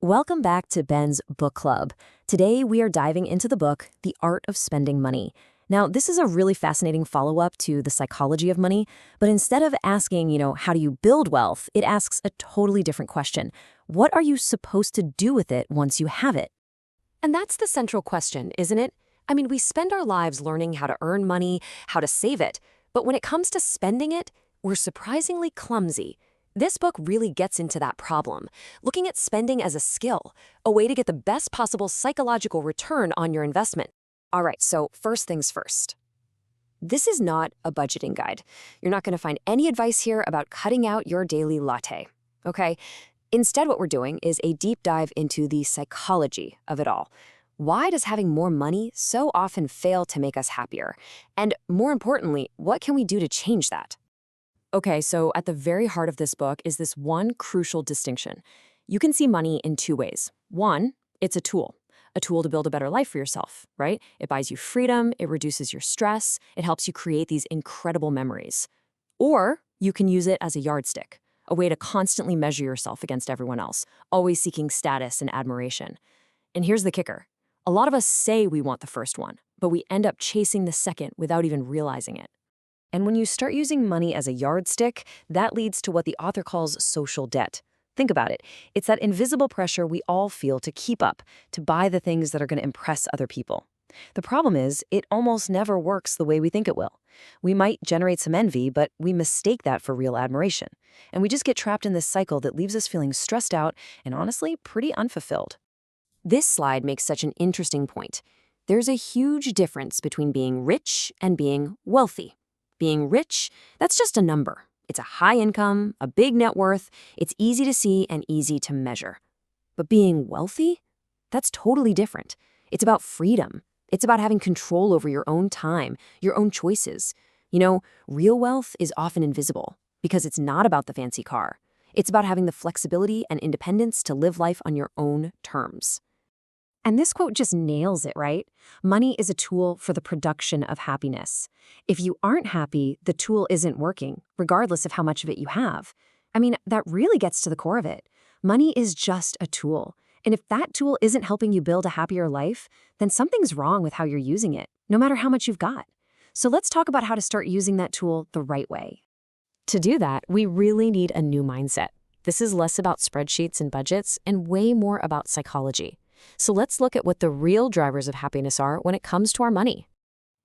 Welcome back to Ben's Book Club. Today we are diving into the book, The Art of Spending Money. Now, this is a really fascinating follow-up to The Psychology of Money, but instead of asking, how do you build wealth, it asks a totally different question. What are you supposed to do with it once you have it? And that's the central question, isn't it? I mean, we spend our lives learning how to earn money, how to save it, but when it comes to spending it, we're surprisingly clumsy. This book really gets into that problem, looking at spending as a skill, a way to get the best possible psychological return on your investment. All right, so first things first. This is not a budgeting guide. You're not going to find any advice here about cutting out your daily latte, okay? Instead, what we're doing is a deep dive into the psychology of it all. Why does having more money so often fail to make us happier? And more importantly, what can we do to change that? Okay, so at the very heart of this book is this one crucial distinction. You can see money in two ways. One, it's a tool to build a better life for yourself, right? It buys you freedom, it reduces your stress, it helps you create these incredible memories. Or you can use it as a yardstick, a way to constantly measure yourself against everyone else, always seeking status and admiration. And here's the kicker. A lot of us say we want the first one, but we end up chasing the second without even realizing it. And when you start using money as a yardstick, that leads to what the author calls social debt. Think about it. It's that invisible pressure we all feel to keep up, to buy the things that are going to impress other people. The problem is, it almost never works the way we think it will. We might generate some envy, but we mistake that for real admiration. And we just get trapped in this cycle that leaves us feeling stressed out and honestly pretty unfulfilled. This slide makes such an interesting point. There's a huge difference between being rich and being wealthy. Being rich, that's just a number. It's a high income, a big net worth. It's easy to see and easy to measure. But being wealthy, that's totally different. It's about freedom. It's about having control over your own time, your own choices. Real wealth is often invisible because it's not about the fancy car. It's about having the flexibility and independence to live life on your own terms. And this quote just nails it, right? Money is a tool for the production of happiness. If you aren't happy, the tool isn't working, regardless of how much of it you have. I mean, that really gets to the core of it. Money is just a tool. And if that tool isn't helping you build a happier life, then something's wrong with how you're using it, no matter how much you've got. So let's talk about how to start using that tool the right way. To do that, we really need a new mindset. This is less about spreadsheets and budgets and way more about psychology. So let's look at what the real drivers of happiness are when it comes to our money.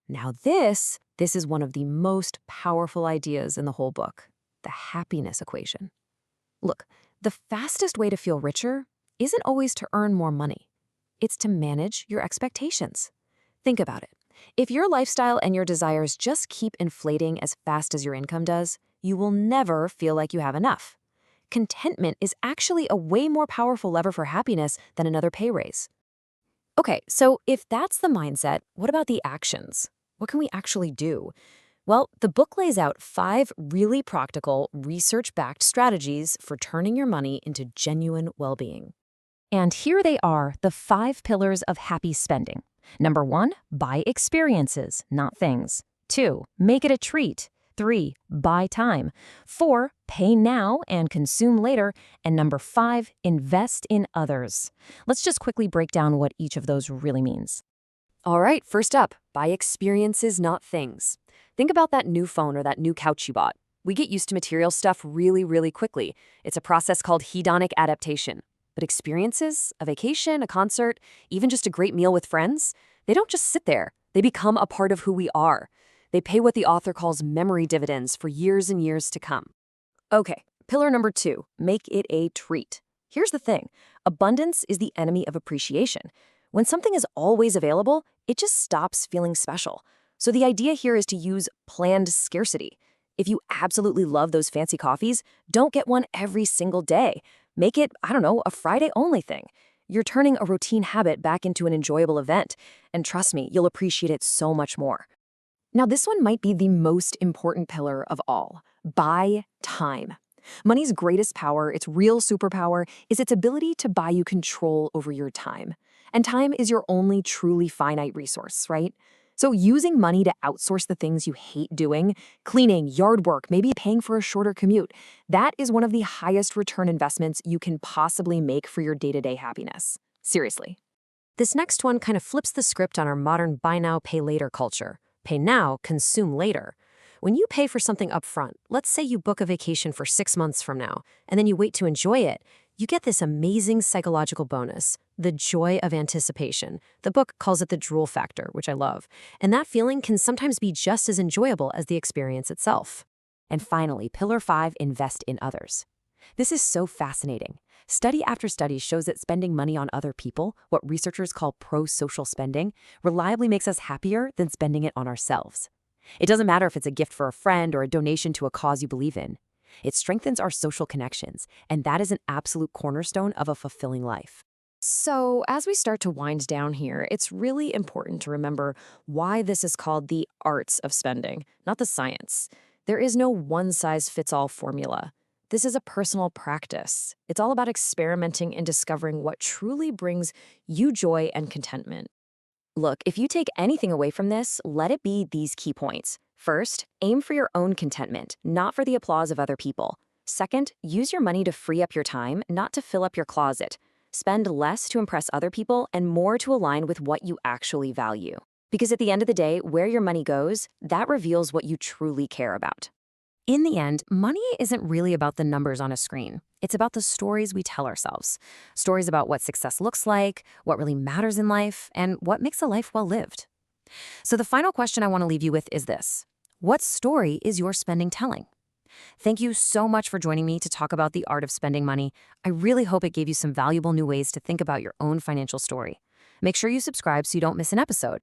Now this is one of the most powerful ideas in the whole book, the happiness equation. Look, the fastest way to feel richer isn't always to earn more money. It's to manage your expectations. Think about it. If your lifestyle and your desires just keep inflating as fast as your income does, you will never feel like you have enough. Contentment is actually a way more powerful lever for happiness than another pay raise. Okay, so if that's the mindset, what about the actions? What can we actually do? Well, the book lays out 5 really practical, research-backed strategies for turning your money into genuine well-being. And here they are, the 5 pillars of happy spending. Number 1, buy experiences, not things. 2, make it a treat. 3, buy time. 4, pay now and consume later. And number 5, invest in others. Let's just quickly break down what each of those really means. All right, first up, buy experiences, not things. Think about that new phone or that new couch you bought. We get used to material stuff really, really quickly. It's a process called hedonic adaptation. But experiences, a vacation, a concert, even just a great meal with friends, they don't just sit there. They become a part of who we are. They pay what the author calls memory dividends for years and years to come. Okay, pillar number 2, make it a treat. Here's the thing. Abundance is the enemy of appreciation. When something is always available, it just stops feeling special. So the idea here is to use planned scarcity. If you absolutely love those fancy coffees, don't get one every single day. Make it, a Friday-only thing. You're turning a routine habit back into an enjoyable event. And trust me, you'll appreciate it so much more. Now, this one might be the most important pillar of all. Buy time. Money's greatest power, its real superpower, is its ability to buy you control over your time. And time is your only truly finite resource, right? So using money to outsource the things you hate doing, cleaning, yard work, maybe paying for a shorter commute, that is one of the highest return investments you can possibly make for your day-to-day happiness. Seriously. This next one kind of flips the script on our modern buy now, pay later culture. Pay now, consume later. When you pay for something upfront, let's say you book a vacation for 6 months from now, and then you wait to enjoy it, you get this amazing psychological bonus, the joy of anticipation. The book calls it the drool factor, which I love. And that feeling can sometimes be just as enjoyable as the experience itself. And finally, Pillar 5, invest in others. This is so fascinating. Study after study shows that spending money on other people, what researchers call pro-social spending, reliably makes us happier than spending it on ourselves. It doesn't matter if it's a gift for a friend or a donation to a cause you believe in. It strengthens our social connections, and that is an absolute cornerstone of a fulfilling life. So, as we start to wind down here, it's really important to remember why this is called the arts of spending, not the science. There is no one-size-fits-all formula. This is a personal practice. It's all about experimenting and discovering what truly brings you joy and contentment. Look, if you take anything away from this, let it be these key points. First, aim for your own contentment, not for the applause of other people. Second, use your money to free up your time, not to fill up your closet. Spend less to impress other people and more to align with what you actually value. Because at the end of the day, where your money goes, that reveals what you truly care about. In the end, money isn't really about the numbers on a screen. It's about the stories we tell ourselves. Stories about what success looks like, what really matters in life, and what makes a life well lived. So the final question I want to leave you with is this. What story is your spending telling? Thank you so much for joining me to talk about the art of spending money. I really hope it gave you some valuable new ways to think about your own financial story. Make sure you subscribe so you don't miss an episode.